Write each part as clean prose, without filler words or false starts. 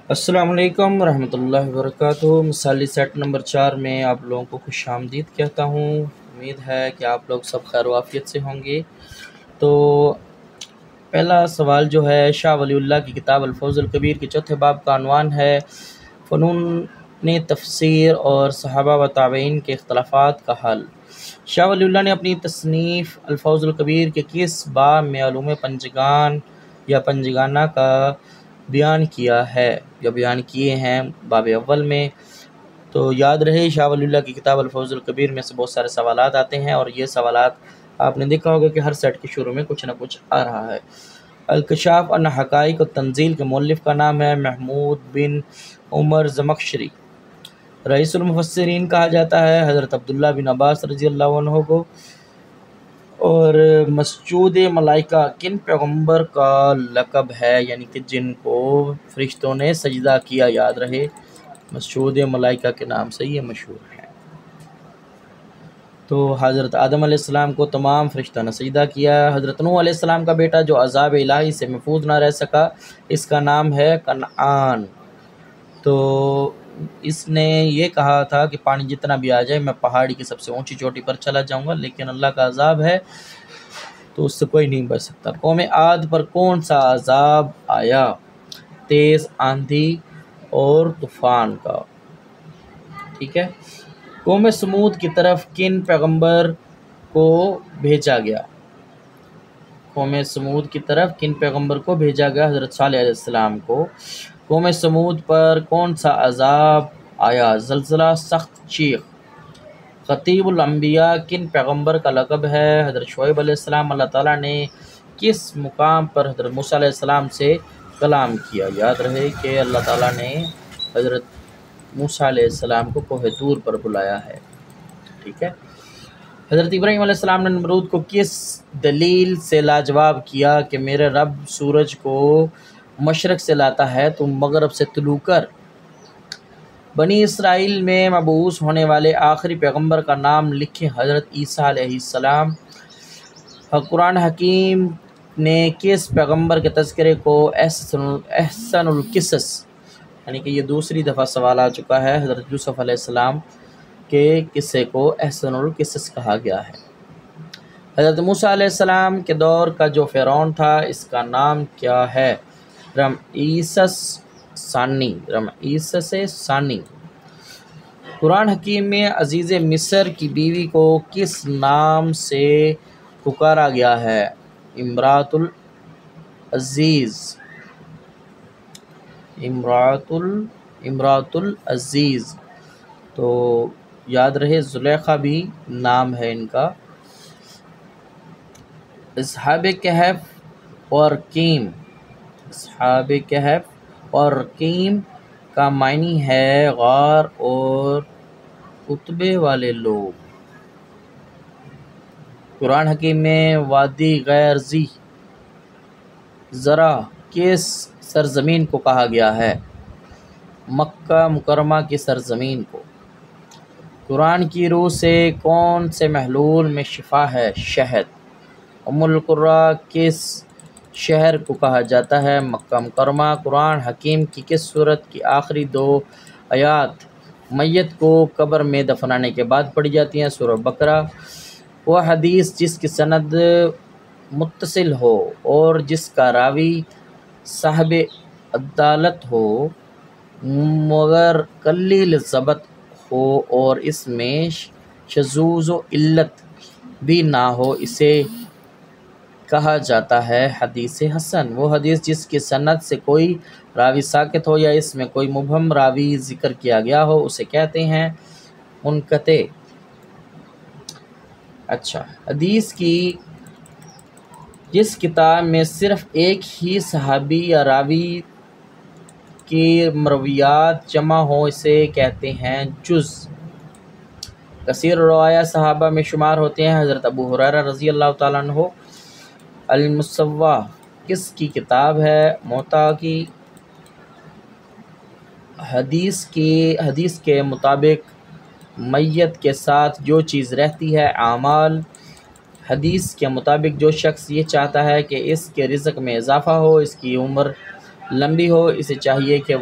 السلام علیکم ورحمۃ اللہ وبرکاتہ۔ مثالی سیٹ نمبر 4 میں آپ لوگوں کو خوش آمدید کہتا ہوں۔ امید ہے کہ آپ لوگ سب خیر و عافیت سے ہوں گے۔ تو پہلا سوال جو ہے شاہ ولی اللہ کی کتاب الفوز الکبیر کے چوتھے باب کا عنوان ہے فنون تفسیر اور صحابہ و تابعین کے اختلافات کا حل۔ شاہ ولی اللہ نے اپنی تصنیف الفوز الکبیر کے کس باب میں علوم پنجگان یا پنجگانہ کا بیان کیا ہے یا بیان کیے ہیں؟ باب اول میں۔ تو یاد رہے شاہ ولی اللہ کی کتاب الفوز الکبیر میں سے بہت سارے سوالات آتے ہیں، اور یہ سوالات آپ نے دیکھا ہوگا کہ ہر سیٹ کے شروع میں کچھ نہ کچھ آ رہا ہے۔ الکشاف عن حقائق التنزیل کے مؤلف کا نام ہے محمود بن عمر زمخشری۔ رئیس المفسرین کہا جاتا ہے حضرت عبداللہ بن عباس رضی اللہ عنہ کو۔ اور مسجود ملائکہ کن پیغمبر کا لقب ہے، یعنی کہ جن کو فرشتوں نے سجدہ کیا؟ یاد رہے مسجود ملائکہ کے نام سے یہ مشہور ہے۔ تو حضرت آدم علیہ السلام کو تمام فرشتوں نے سجدہ کیا۔ حضرت نوح علیہ السلام کا بیٹا جو عذاب الہی سے محفوظ نہ رہ سکا، اس کا نام ہے کنعان۔ تو اس نے یہ کہا تھا کہ پانی جتنا بھی آ جائے میں پہاڑی کی سب سے اونچی چوٹی پر چلا جاؤں گا، لیکن اللہ کا عذاب ہے تو اس سے کوئی نہیں بچ سکتا۔ قوم عاد پر کون سا عذاب آیا؟ تیز آندھی اور طوفان کا۔ ٹھیک ہے۔ قوم سمود کی طرف کن پیغمبر کو بھیجا گیا؟ قوم سمود کی طرف کن پیغمبر کو بھیجا گیا؟ حضرت صالح علیہ السلام کو۔ قوم سمود پر کون سا عذاب آیا؟ زلزلہ، سخت چیخ۔ خطیب الانبیاء کن پیغمبر کا لقب ہے؟ حضرت شعیب علیہ السلام۔ اللہ تعالیٰ نے کس مقام پر حضرت موسیٰ علیہ السلام سے کلام کیا؟ یاد رہے کہ اللہ تعالیٰ نے حضرت موسیٰ علیہ السلام کو کوہ طور پر بلایا ہے۔ ٹھیک ہے۔ حضرت ابراہیم علیہ السلام نے نمرود کو کس دلیل سے لاجواب کیا کہ میرے رب سورج کو مشرق سے لاتا ہے تو مغرب سے طلوع کر؟ بنی اسرائیل میں مبعوث ہونے والے آخری پیغمبر کا نام لکھیں۔ حضرت عیسیٰ علیہ السلام۔ قرآن حکیم نے کس پیغمبر کے تذکرے کو احسن القصص، یعنی کہ یہ دوسری دفعہ سوال آ چکا ہے، حضرت یوسف علیہ السلام کے قصے کو احسن القصص کہا گیا ہے۔ حضرت موسیٰ علیہ السلام کے دور کا جو فرعون تھا اس کا نام کیا ہے؟ رمسیس ثانی۔ قرآن حکیم میں عزیز مصر کی بیوی کو کس نام سے پکارا گیا ہے؟ امراۃ العزیز۔ تو یاد رہے زلیخا بھی نام ہے ان کا۔ اصحاب کہف اور رقیم کا معنی ہے غار اور رتبے والے لوگ۔ قرآن حکیم میں وادی غیر ذی زرع کس سرزمین کو کہا گیا ہے؟ مکہ مکرمہ کی سرزمین کو۔ قرآن کی روح سے کون سے محلول میں شفا ہے؟ شہد۔ ام القرا کس شہر کو کہا جاتا ہے؟ مکہ مکرمہ۔ قرآن حکیم کی کس سورت کی آخری 2 آیات میت کو قبر میں دفنانے کے بعد پڑھی جاتی ہیں؟ سورہ بقرہ۔ وہ حدیث جس کی سند متصل ہو اور جس کا راوی صاحب عدالت ہو مگر قلیل ضبط ہو اور اس میں شذوذ و علت بھی نہ ہو، اسے کہا جاتا ہے حدیث حسن۔ وہ حدیث جس کی سند سے کوئی راوی ساکت ہو یا اس میں کوئی مبہم راوی ذکر کیا گیا ہو اسے کہتے ہیں منقطع۔ اچھا، حدیث کی جس کتاب میں صرف ایک ہی صحابی یا راوی کی مرویات جمع ہوں اسے کہتے ہیں جز۔ کثیر روایہ صحابہ میں شمار ہوتے ہیں حضرت ابو ہریرہ رضی اللہ تعالیٰ عنہ۔ المصوّع کس کی کتاب ہے؟ موطا کی۔ حدیث کے مطابق میت کے ساتھ جو چیز رہتی ہے اعمال۔ حدیث کے مطابق جو شخص یہ چاہتا ہے کہ اس کے رزق میں اضافہ ہو، اس کی عمر لمبی ہو، اسے چاہیے کہ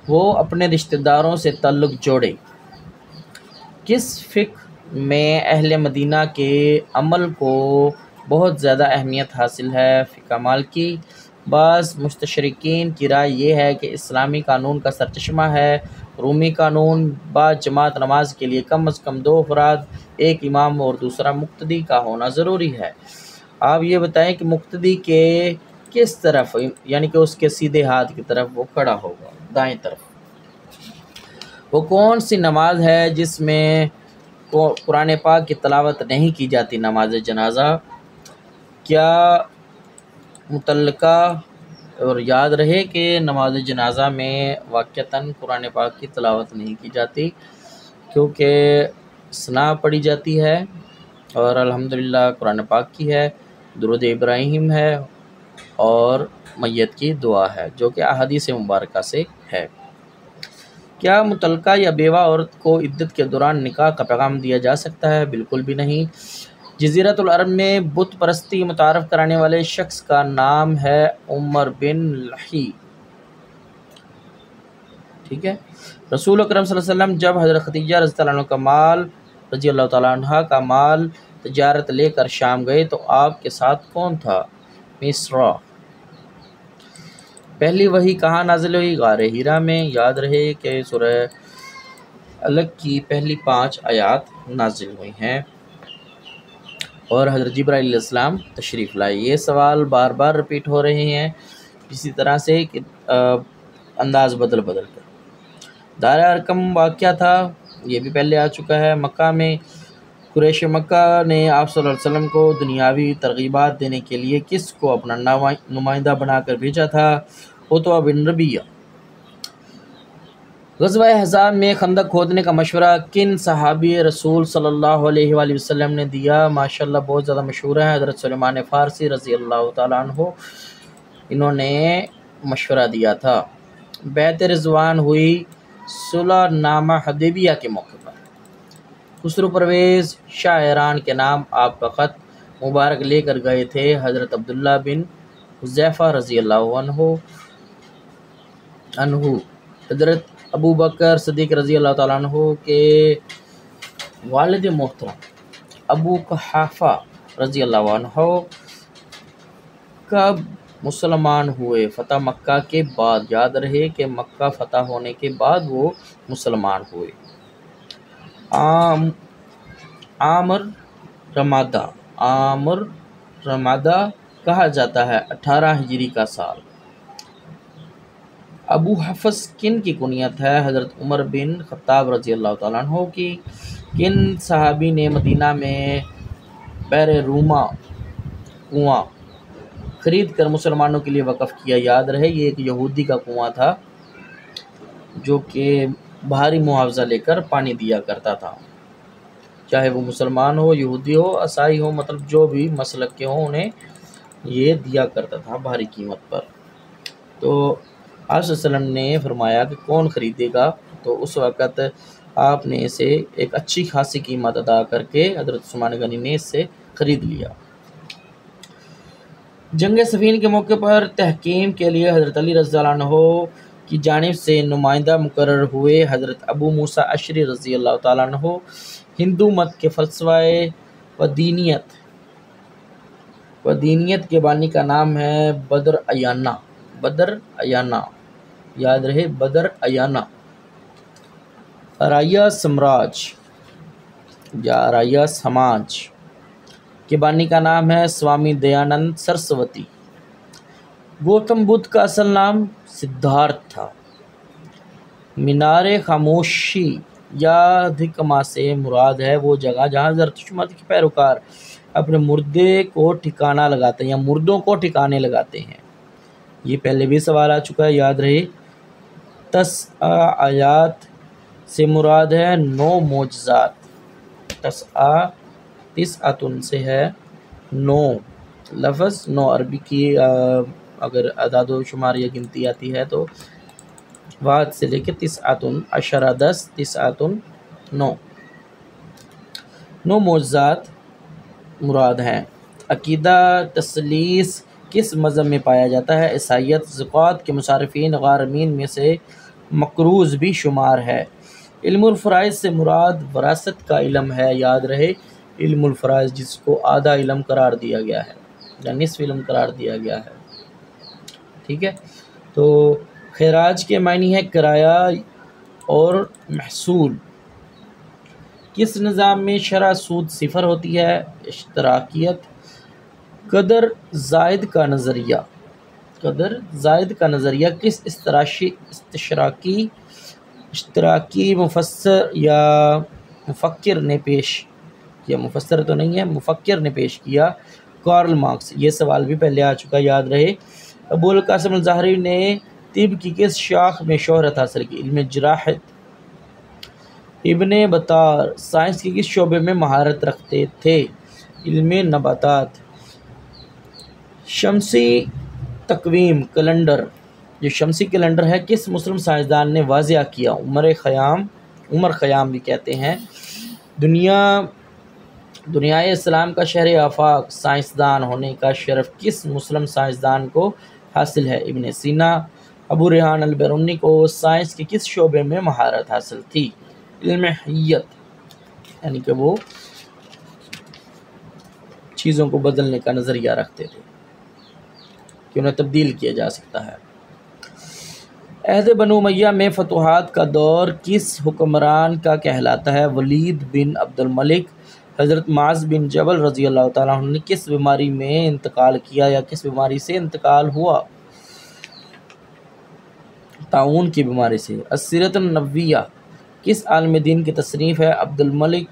وہ اپنے رشتہ داروں سے تعلق جوڑے۔ کس فقہ میں اہل مدینہ کے عمل کو بہت زیادہ اہمیت حاصل ہے؟ فقہ مالکی۔ بعض مستشرقین کی رائے یہ ہے کہ اسلامی قانون کا سرچشمہ ہے۔ رومی قانون، بعد جماعت نماز کے لیے کم از کم 2 افراد، ایک امام اور دوسرا مقتدی کا ہونا ضروری ہے۔ آپ یہ بتائیں کہ مقتدی کے کس طرف، یعنی کہ اس کے سیدھے ہاتھ کی طرف وہ کھڑا ہوگا، دائیں طرف۔ وہ کون سی نماز ہے جس میں قرآن پاک کی تلاوت نہیں کی جاتی؟ نماز جنازہ۔ کیا متعلقہ اور یاد رہے کہ نماز جنازہ میں واقعتاً قرآن پاک کی تلاوت نہیں کی جاتی، کیونکہ ثنا پڑھی جاتی ہے اور الحمدللہ قرآن پاک کی ہے، درود ابراہیم ہے اور میت کی دعا ہے، جو کہ احادیث مبارکہ سے ہے۔ کیا مطلقہ یا بیوہ عورت کو عدت کے دوران نکاح کا پیغام دیا جا سکتا ہے؟ بالکل بھی نہیں۔ جزیرۃ العرب میں بت پرستی متعارف کرانے والے شخص کا نام ہے عمر بن لحی۔ ٹھیک ہے۔ رسول اکرم صلی اللہ علیہ وسلم جب حضرت خدیجہ رضی اللہ تعالیٰ عنہ کا مال تجارت لے کر شام گئے تو آپ کے ساتھ کون تھا؟ مصرع۔ پہلی وحی کہاں نازل ہوئی؟ غار حرا میں۔ یاد رہے کہ سورہ الگ کی پہلی 5 آیات نازل ہوئی ہیں اور حضرت جبرائیل علیہ السلام تشریف لائے۔ یہ سوال بار بار ریپیٹ ہو رہے ہیں اسی طرح سے کہ انداز بدل کر۔ دار ارقم واقعہ تھا، یہ بھی پہلے آ چکا ہے۔ مکہ میں قریش مکہ نے آپ صلی اللہ علیہ وسلم کو دنیاوی ترغیبات دینے کے لیے کس کو اپنا نمائندہ بنا کر بھیجا تھا؟ عتبہ بن ربیعہ۔ غزوہ احزاب میں خندق کھودنے کا مشورہ کن صحابی رسول صلی اللہ علیہ وآلہ وسلم نے دیا؟ ماشاءاللہ بہت زیادہ مشہور ہے، حضرت سلیمان فارسی رضی اللہ تعالیٰ عنہ، انہوں نے مشورہ دیا تھا۔ بیعت رضوان ہوئی صلح نامہ حدیبیہ کے موقع پر۔ خسرو پرویز شاہ ایران کے نام آپ کا خط مبارک لے کر گئے تھے حضرت عبداللہ بن حذیفہ رضی اللہ عنہ۔ حضرت ابو بکر صدیق رضی اللہ تعالیٰ عنہ کے والد محترم ابو قحافہ رضی اللہ عنہ کب مسلمان ہوئے؟ فتح مکہ کے بعد۔ یاد رہے کہ مکہ فتح ہونے کے بعد وہ مسلمان ہوئے۔ عامر رمادہ کہا جاتا ہے 18 ہجری کا سال۔ ابو حفص کن کی کنیت ہے؟ حضرت عمر بن خطاب رضی اللہ تعالیٰ عنہ کی۔ کن صحابی نے مدینہ میں بئر روما کنواں خرید کر مسلمانوں کے لیے وقف کیا؟ یاد رہے یہ ایک یہودی کا کنواں تھا جو کہ بھاری معاوضہ لے کر پانی دیا کرتا تھا، چاہے وہ مسلمان ہو، یہودی ہو، عیسائی ہو، مطلب جو بھی مسلک کے ہوں انہیں یہ دیا کرتا تھا بھاری قیمت پر۔ تو آپ صلی اللہ علیہ وسلم نے فرمایا کہ کون خریدے گا، تو اس وقت آپ نے اسے ایک اچھی خاصی قیمت ادا کر کے حضرت عثمان غنی نے اس سے خرید لیا۔ جنگ صفین کے موقع پر تحکیم کے لیے حضرت علی رضی اللہ عنہ کی جانب سے نمائندہ مقرر ہوئے حضرت ابو موسیٰ اشعری رضی اللہ تعالیٰ عنہ۔ ہندو مت کے فلسفہ و دینیت کے بانی کا نام ہے بدر ایانہ۔ یاد رہے بدر ایانہ۔ آریہ سماج کے بانی کا نام ہے سوامی دیانند سرسوتی۔ گوتم بدھ کا اصل نام سدھارتھ تھا۔ مینار خاموشی یا دھکما سے مراد ہے وہ جگہ جہاں زرتشت کے پیروکار اپنے مردے کو ٹھکانہ لگاتے ہیں یا مردوں کو ٹھکانے لگاتے ہیں۔ یہ پہلے بھی سوال آ چکا ہے، یاد رہے۔ 9 آیات سے مراد ہے 9 معجزات۔ 9 سے ہے 9 لفظ، 9 عربی کی اگر اعداد و شمار یا گنتی آتی ہے تو واحد سے لے کے 9 10 9 معجزات مراد ہیں۔ عقیدہ تثلیث کس مذہب میں پایا جاتا ہے؟ عیسائیت۔ زکوٰۃ کے مصارفین غارمین میں سے مقروض بھی شمار ہے۔ علم الفرائض سے مراد وراثت کا علم ہے، یاد رہے علم الفرائض جس کو آدھا علم قرار دیا گیا ہے یا نصف علم قرار دیا گیا ہے، ٹھیک ہے۔ تو خراج کے معنی ہے کرایہ اور محصول۔ کس نظام میں شرح سود صفر ہوتی ہے؟ اشتراکیت۔ قدر زائد کا نظریہ، قدر زائد کا نظریہ کس اشتراکی مفسر یا مفکر نے پیش کیا؟ مفسر تو نہیں ہے، مفکر نے پیش کیا، کارل مارکس۔ یہ سوال بھی پہلے آ چکا، یاد رہے۔ ابو القاسم الظاہری نے طب کی کس شاخ میں شہرت حاصل کی؟ علم جراحت۔ ابن بطار سائنس کے کس شعبے میں مہارت رکھتے تھے؟ علم نباتات۔ شمسی تقویم کیلنڈر، جو شمسی کیلنڈر ہے کس مسلم سائنسدان نے واضح کیا؟ عمر خیام بھی کہتے ہیں۔ دنیائے اسلام کا شہر آفاق سائنسدان ہونے کا شرف کس مسلم سائنسدان کو حاصل ہے؟ ابن سینا۔ ابو ریحان البیرونی کو سائنس کے کس شعبے میں مہارت حاصل تھی؟ علم حیت، یعنی کہ وہ چیزوں کو بدلنے کا نظریہ رکھتے تھے کہ انہیں تبدیل کیا جا سکتا ہے۔ عہد بنو امیہ میں فتوحات کا دور کس حکمران کا کہلاتا ہے؟ ولید بن عبد الملک۔ حضرت معاذ بن جبل رضی اللہ تعالیٰ عنہ نے کس بیماری میں انتقال کیا یا کس بیماری سے انتقال ہوا؟ طاعون کی بیماری سے۔ السیرۃ النبویہ کس عالم دین کی تصنیف ہے؟ عبد الملک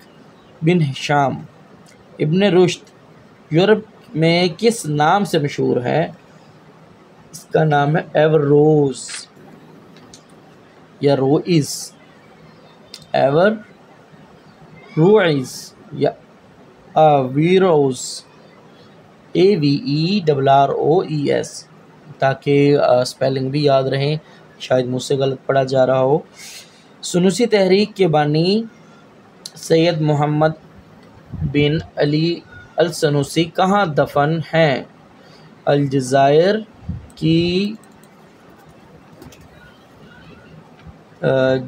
بن ہشام۔ ابن رشد یورپ میں کس نام سے مشہور ہے؟ اس کا نام ہے ایورروز یا روئز، ایورروئز یا آویروز، AVERROES، تاکہ اسپیلنگ بھی یاد رہیں، شاید مجھ سے غلط پڑھا جا رہا ہو۔ سنوسی تحریک کے بانی سید محمد بن علی السنوسی کہاں دفن ہیں؟ الجزائر کی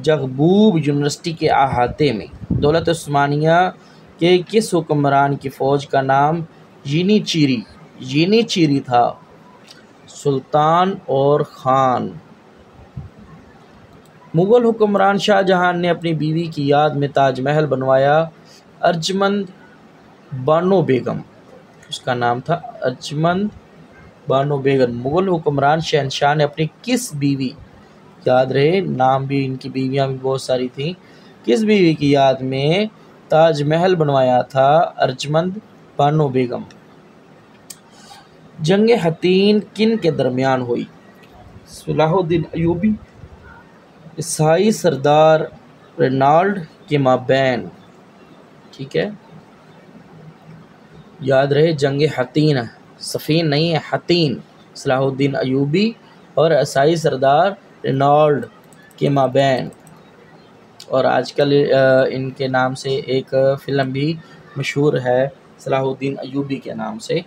جغبوب یونیورسٹی کے احاطے میں۔ دولت عثمانیہ کے کس حکمران کی فوج کا نام یینیچیری تھا؟ سلطان اور خان۔ مغل حکمران شاہ جہان نے اپنی بیوی کی یاد میں تاج محل بنوایا۔ ارجمند بانو بیگم، اس کا نام تھا ارجمند بانو بیگم۔ مغل حکمران شہنشاہ نے اپنی کس بیوی، یاد رہے نام بھی ان کی بیویاں بھی بہت ساری تھیں، کس بیوی کی یاد میں تاج محل بنوایا تھا؟ ارجمند بانو بیگم۔ جنگ حطین کن کے درمیان ہوئی؟ صلاح الدین ایوبی، عیسائی سردار رینالڈ کے مابین، ٹھیک ہے، یاد رہے جنگ حطین، صفین نہیں ہے، حطین، صلاح الدین ایوبی اور عیسائی سردار رینالڈ کے مابین۔ اور آج کل ان کے نام سے ایک فلم بھی مشہور ہے صلاح الدین ایوبی کے نام سے،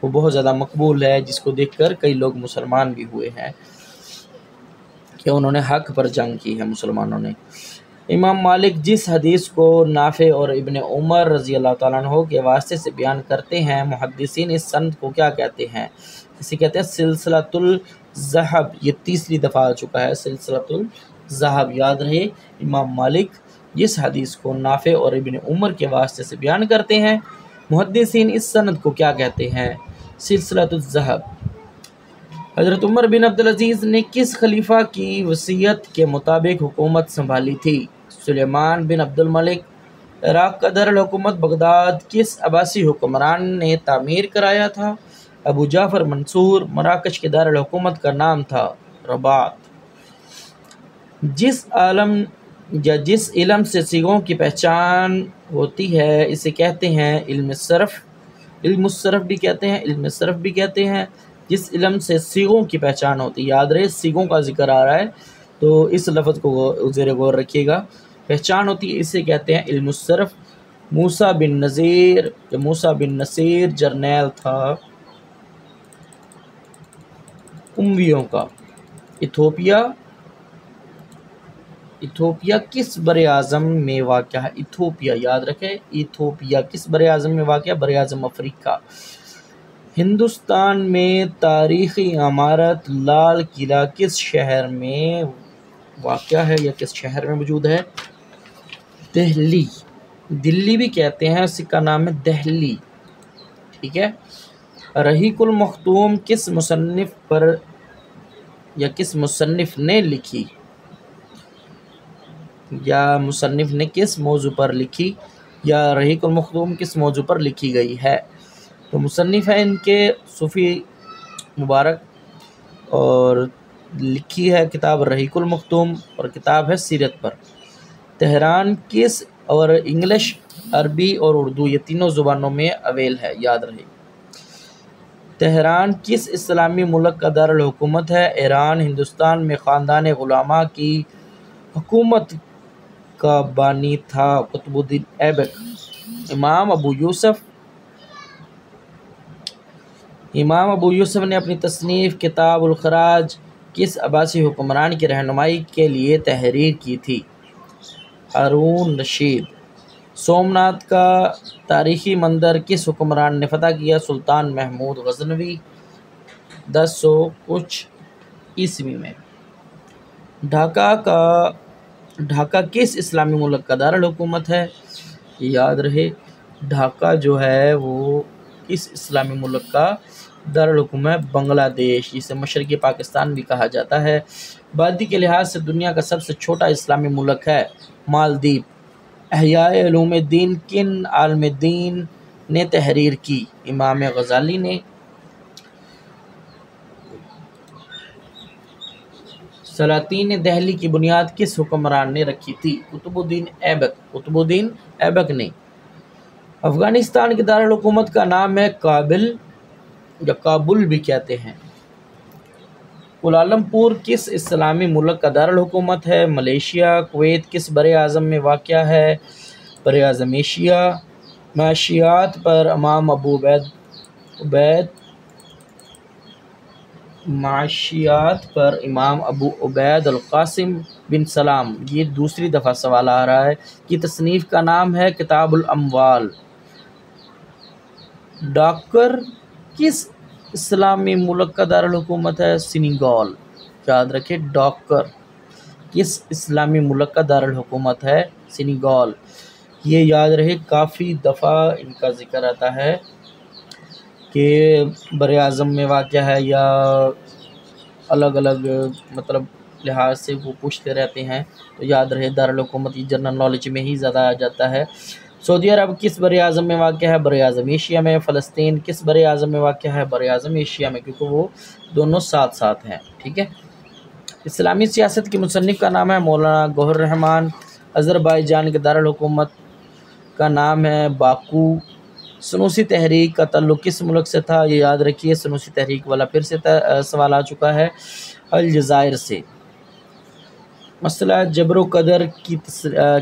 وہ بہت زیادہ مقبول ہے، جس کو دیکھ کر کئی لوگ مسلمان بھی ہوئے ہیں کہ انہوں نے حق پر جنگ کی ہے مسلمانوں نے۔ امام مالک جس حدیث کو نافع اور ابن عمر رضی اللہ تعالیٰ عنہ کے واسطے سے بیان کرتے ہیں، محدثین اس سند کو کیا کہتے ہیں؟ اسے کہتے ہیں سلسلۃ الذھب۔ یہ تیسری دفعہ آ چکا ہے سلسلۃ الذھب، یاد رہے امام مالک جس حدیث کو نافع اور ابن عمر کے واسطے سے بیان کرتے ہیں، محدثین اس سند کو کیا کہتے ہیں؟ سلسلۃ الذھب۔ حضرت عمر بن عبدالعزیز نے کس خلیفہ کی وصیت کے مطابق حکومت سنبھالی تھی؟ سلیمان بن عبد الملک۔ عراق کا دارالحکومت بغداد کس عباسی حکمران نے تعمیر کرایا تھا؟ ابو جعفر منصور۔ مراکش کے دارالحکومت کا نام تھا رباط۔ جس علم سے صیغوں کی پہچان ہوتی ہے اسے کہتے ہیں علم صرف۔ علم الصرف بھی کہتے ہیں، علم صرف بھی کہتے ہیں جس علم سے صیغوں کی پہچان ہوتی ہے۔ یاد رہے صیغوں کا ذکر آ رہا ہے تو اس لفظ کو زیر غور رکھیے گا، پہچان ہوتی ہے، اسے کہتے ہیں علم الصرف۔ موسیٰ بن نذیر یا موسیٰ بن نصیر جرنیل تھا امویوں کا۔ ایتھوپیا کس بر اعظم میں واقع ہے؟ ایتھوپیا یاد رکھیں، ایتھوپیا کس بر اعظم میں واقع ہے؟ بر اعظم افریقہ۔ ہندوستان میں تاریخی عمارت لال قلعہ کس شہر میں واقع ہے یا کس شہر میں موجود ہے؟ دہلی، دلی بھی کہتے ہیں، اس کا نام ہے دہلی، ٹھیک ہے۔ رحیق المختوم کس مصنف پر یا کس مصنف نے لکھی، یا مصنف نے کس موضوع پر لکھی، یا رحیق المختوم کس موضوع پر لکھی گئی ہے؟ تو مصنف ہے ان کے صوفی مبارک، اور لکھی ہے کتاب رحیق المختوم، اور کتاب ہے سیرت پر۔ تہران کس، اور انگلش، عربی اور اردو یہ تینوں زبانوں میں اویل ہے، یاد رہے۔ تہران کس اسلامی ملک کا دارالحکومت ہے؟ ایران۔ ہندوستان میں خاندان غلاماء کی حکومت کا بانی تھا قطب الدین ایبک۔ امام ابو یوسف نے اپنی تصنیف کتاب الخراج کس عباسی حکمران کی رہنمائی کے لیے تحریر کی تھی؟ ہارون رشید۔ سومناتھ کا تاریخی مندر کس حکمران نے فتح کیا؟ سلطان محمود غزنوی، 1000 کچھ عیسوی میں۔ ڈھاکہ کس اسلامی ملک کا دارالحکومت ہے؟ یاد رہے، ڈھاکہ جو ہے وہ کس اسلامی ملک کا دارالحکومت ہے؟ بنگلہ دیش، جسے مشرقی پاکستان بھی کہا جاتا ہے۔ آبادی کے لحاظ سے دنیا کا سب سے چھوٹا اسلامی ملک ہے مالدیپ۔ احیاء علوم دین کن عالم دین نے تحریر کی؟ امام غزالی نے۔ سلاطین دہلی کی بنیاد کس حکمران نے رکھی تھی؟ قطب الدین ایبک نے۔ افغانستان کے دارالحکومت کا نام ہے کابل یا کابل بھی کہتے ہیں۔ کوالالمپور کس اسلامی ملک کا دارالحکومت ہے؟ ملیشیا۔ کویت کس بر اعظم میں واقع ہے؟ بر اعظم ایشیا۔ معاشیات پر امام ابو عبید القاسم بن سلام، یہ دوسری دفعہ سوال آ رہا ہے، کی تصنیف کا نام ہے کتاب الاموال۔ ڈاکر کس اسلامی ملک کا دارالحکومت ہے؟ سینیگال، یاد رکھیں، ڈاکر کس اسلامی ملک کا دارالحکومت ہے؟ سینیگال۔ یہ یاد رہے، کافی دفعہ ان کا ذکر آتا ہے کہ بر اعظم میں واقع ہے یا الگ الگ مطلب لحاظ سے وہ پوچھتے رہتے ہیں، تو یاد رہے دارالحکومت یہ جنرل نالج میں ہی زیادہ آ جاتا ہے۔ سعودی عرب کس بر اعظم میں واقع ہے؟ بر اعظم ایشیا میں۔ فلسطین کس بر اعظم میں واقع ہے؟ بر اعظم ایشیا میں، کیونکہ وہ دونوں ساتھ ساتھ ہیں، ٹھیک ہے۔ اسلامی سیاست کے مصنف کا نام ہے مولانا گوہر رحمان۔ آذربائیجان کے دارالحکومت کا نام ہے باکو۔ سنوسی تحریک کا تعلق کس ملک سے تھا؟ یہ یاد رکھیے، سنوسی تحریک والا پھر سے سوال آ چکا ہے، الجزائر سے۔ مسئلہ جبر و قدر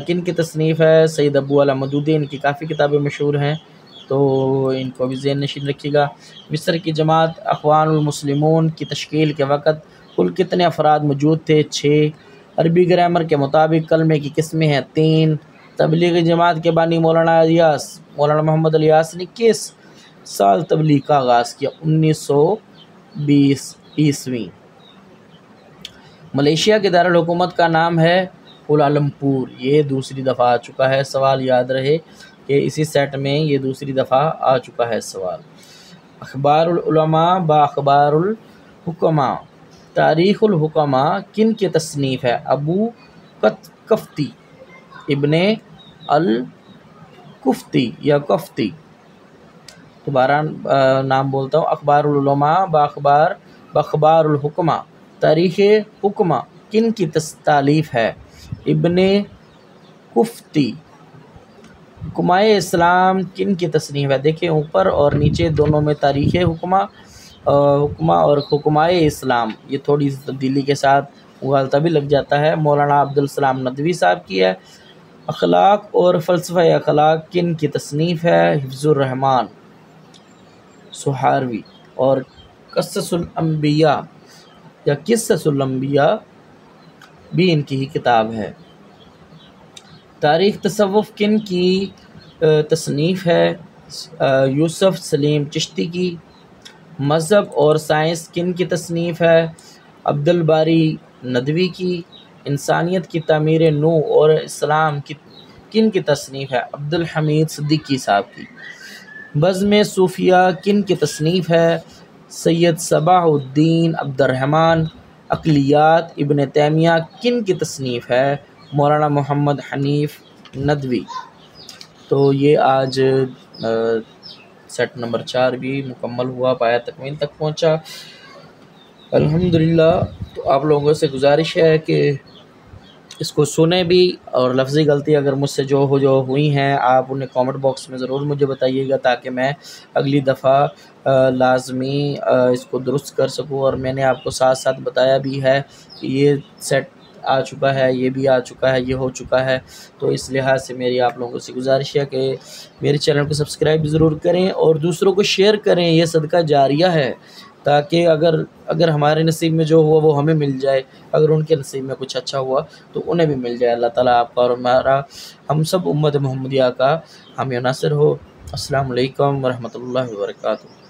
کن کی تصنیف ہے؟ سید ابو اعلیٰ مودودی، ان کی کافی کتابیں مشہور ہیں، تو ان کو بھی ذہن نشین رکھیے گا۔ مصر کی جماعت اخوان المسلمون کی تشکیل کے وقت کل کتنے افراد موجود تھے؟ 6۔ عربی گرامر کے مطابق کلمے کی قسمیں ہیں 3۔ تبلیغی جماعت کے بانی مولانا محمد الیاس نے کس سال تبلیغ کا آغاز کیا؟ 1920 عیسوی۔ ملیشیا کے دارالحکومت کا نام ہے کوالالمپور، یہ دوسری دفعہ آ چکا ہے سوال، یاد رہے کہ اسی سیٹ میں یہ دوسری دفعہ آ چکا ہے سوال۔ اخبار العلماء با اخبار الحکماء، تاریخ الحکماء کن کی تصنیف ہے؟ ابو کفتی، ابن الکفتی یا کفتی۔ دوبارہ نام بولتا ہوں، اخبار العلماء با اخبار الحکماء، تاریخ حکماء کن کی تالیف ہے؟ ابن کفتی۔ حکماء اسلام کن کی تصنیف ہے؟ دیکھیں اوپر اور نیچے دونوں میں تاریخ حکماء اور حکماء اسلام، یہ تھوڑی سی تبدیلی کے ساتھ مغالطہ بھی لگ جاتا ہے۔ مولانا عبدالسلام ندوی صاحب کی ہے، اخلاق اور فلسفہ اخلاق کن کی تصنیف ہے؟ حفظ الرحمان سہاروی. اور قصص الانبیاء یا قصص الانبیاء بھی ان کی ہی کتاب ہے. تاریخ تصوف کن کی تصنیف ہے؟ یوسف سلیم چشتی کی. مذہب اور سائنس کن کی تصنیف ہے؟ عبدالباری ندوی کی. انسانیت کی تعمیر نو اور اسلام کن کی تصنیف ہے؟ عبدالحمید صدیقی صاحب کی. بزم صوفیہ کن کی تصنیف ہے؟ سید صباح الدین عبد الرحمن. عقلیات ابن تیمیہ کن کی تصنیف ہے؟ مولانا محمد حنیف ندوی. تو یہ آج سیٹ نمبر 4 بھی مکمل ہوا، پایا تکمیل تک پہنچا الحمدللہ. تو آپ لوگوں سے گزارش ہے کہ اس کو سنیں بھی، اور لفظی غلطی اگر مجھ سے جو ہوئی ہیں آپ انہیں کامنٹ باکس میں ضرور مجھے بتائیے گا، تاکہ میں اگلی دفعہ لازمی اس کو درست کر سکوں. اور میں نے آپ کو ساتھ ساتھ بتایا بھی ہے کہ یہ سیٹ آ چکا ہے، یہ بھی آ چکا ہے، یہ ہو چکا ہے. تو اس لحاظ سے میری آپ لوگوں سے گزارش ہے کہ میرے چینل کو سبسکرائب ضرور کریں اور دوسروں کو شیئر کریں. یہ صدقہ جاریہ ہے، تاکہ اگر ہمارے نصیب میں جو ہوا وہ ہمیں مل جائے، اگر ان کے نصیب میں کچھ اچھا ہوا تو انہیں بھی مل جائے. اللہ تعالیٰ آپ کا اور ہمارا، ہم سب امت محمدیہ کا حامی و ناصر ہو. السلام علیکم ورحمۃ اللہ وبرکاتہ.